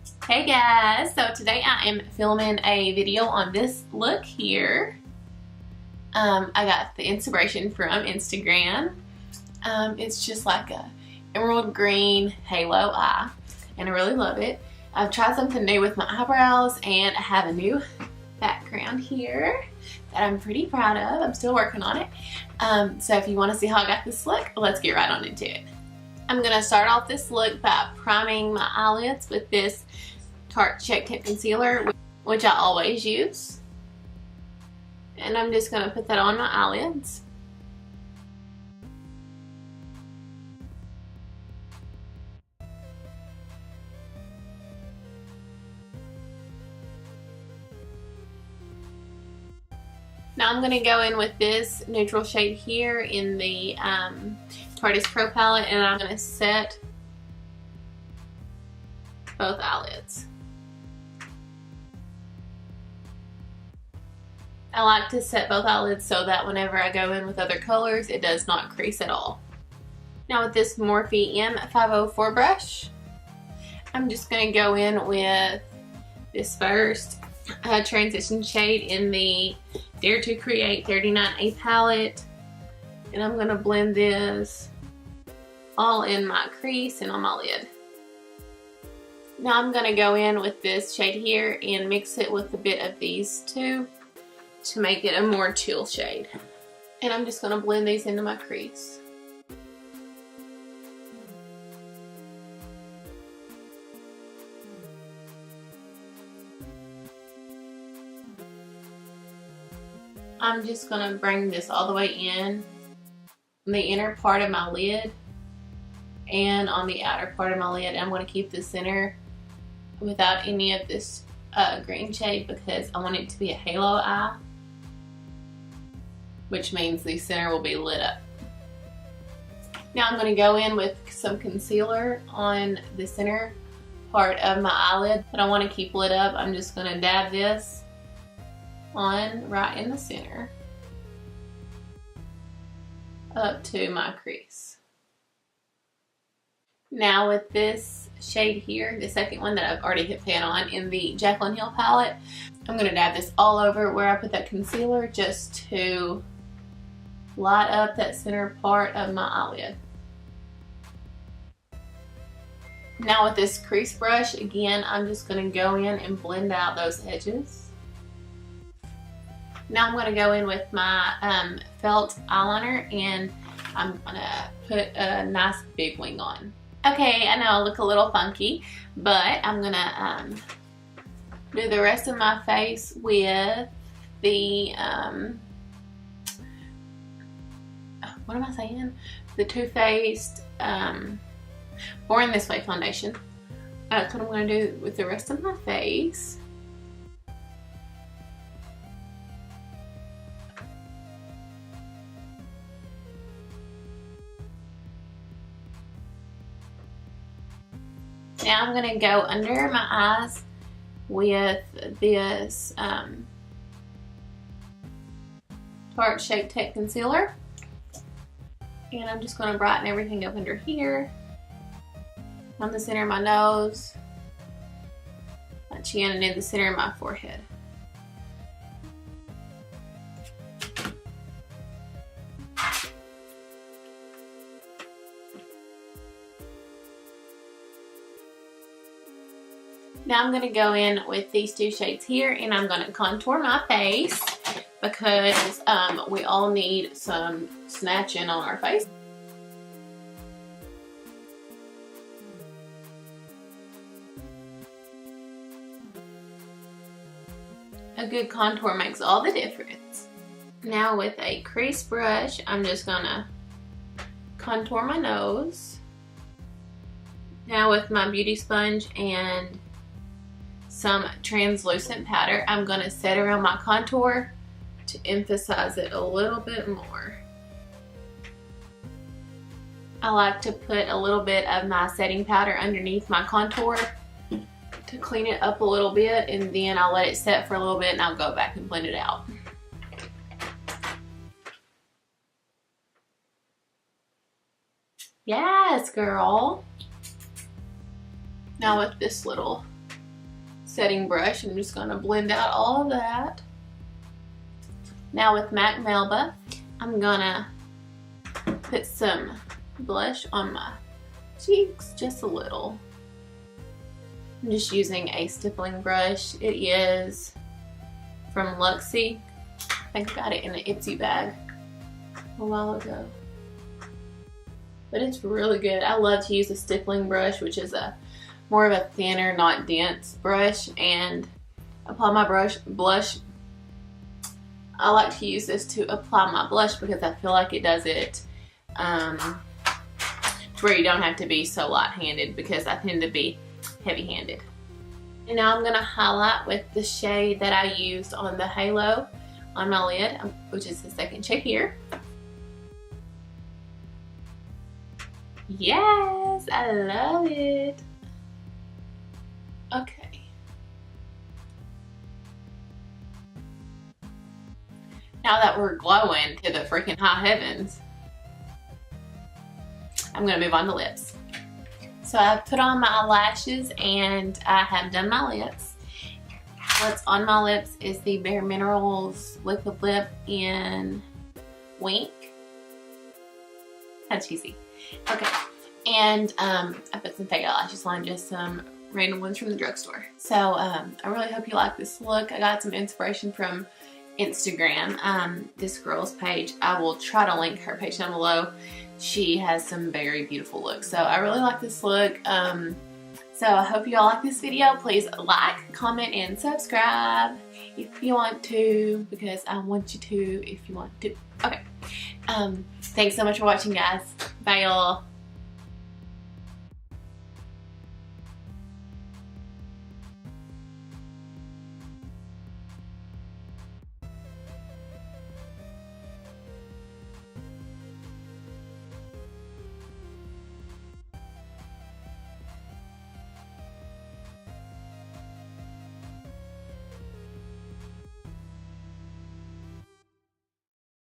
Hey guys, so today I am filming a video on this look here. I got the inspiration from Instagram. It's just like a emerald green halo eye and I really love it. I've tried something new with my eyebrows and I have a new background here that I'm pretty proud of. I'm still working on it. So if you want to see how I got this look, let's get right on into it. I'm going to start off this look by priming my eyelids with this Tarte Shape Tape Concealer, which I always use. And I'm just going to put that on my eyelids. Now I'm going to go in with this neutral shade here in the Tarte Pro palette, and I'm going to set both eyelids. I like to set both eyelids so that whenever I go in with other colors, it does not crease at all. Now with this Morphe M504 brush, I'm just going to go in with this first transition shade in the Dare to Create 39A palette, and I'm going to blend this all in my crease and on my lid. Now I'm going to go in with this shade here and mix it with a bit of these two to make it a more chill shade. And I'm just going to blend these into my crease. I'm just going to bring this all the way in the inner part of my lid and on the outer part of my lid. I'm going to keep the center without any of this green shade because I want it to be a halo eye, which means the center will be lit up. Now I'm going to go in with some concealer on the center part of my eyelid that I want to keep lit up. I'm just going to dab this on right in the center up to my crease. Now with this shade here, the second one that I've already hit pan on in the Jaclyn Hill palette, I'm going to dab this all over where I put that concealer just to light up that center part of my eyelid. Now with this crease brush, again, I'm just going to go in and blend out those edges. Now I'm going to go in with my felt eyeliner and I'm going to put a nice big wing on. Okay, I know I look a little funky, but I'm going to do the rest of my face with the, what am I saying? The Too Faced Born This Way foundation. That's what I'm going to do with the rest of my face. Now I'm going to go under my eyes with this Tarte Shape Tape Concealer. And I'm just going to brighten everything up under here, on the center of my nose, my chin, and in the center of my forehead. Now I'm going to go in with these two shades here and I'm going to contour my face because we all need some snatching on our face. A good contour makes all the difference. Now with a crease brush, I'm just going to contour my nose. Now with my beauty sponge and some translucent powder, I'm going to set around my contour to emphasize it a little bit more. I like to put a little bit of my setting powder underneath my contour to clean it up a little bit, and then I'll let it set for a little bit and I'll go back and blend it out. Yes, girl. Now with this little setting brush. I'm just going to blend out all of that. Now with MAC Melba, I'm going to put some blush on my cheeks, just a little. I'm just using a stippling brush. It is from Luxie. I think I got it in an Ipsy bag a while ago. But it's really good. I love to use a stippling brush, which is a more of a thinner, not dense brush, and apply my blush. I like to use this to apply my blush because I feel like it does it to where you don't have to be so light-handed, because I tend to be heavy-handed. And now I'm going to highlight with the shade that I used on the halo on my lid, which is the second shade here. Yes, I love it. Okay. Now that we're glowing to the freaking high heavens, I'm going to move on to lips. So I've put on my lashes and I have done my lips. What's on my lips is the BareMinerals Liquid Lip in Wink. How cheesy. Okay. And I put some fake eyelashes on, just some random ones from the drugstore. So I really hope you like this look. I got some inspiration from Instagram. This girl's page, I will try to link her page down below. She has some very beautiful looks. So I really like this look. So I hope you all like this video. Please like, comment, and subscribe if you want to, because I want you to if you want to. Okay. Thanks so much for watching, guys. Bye, y'all.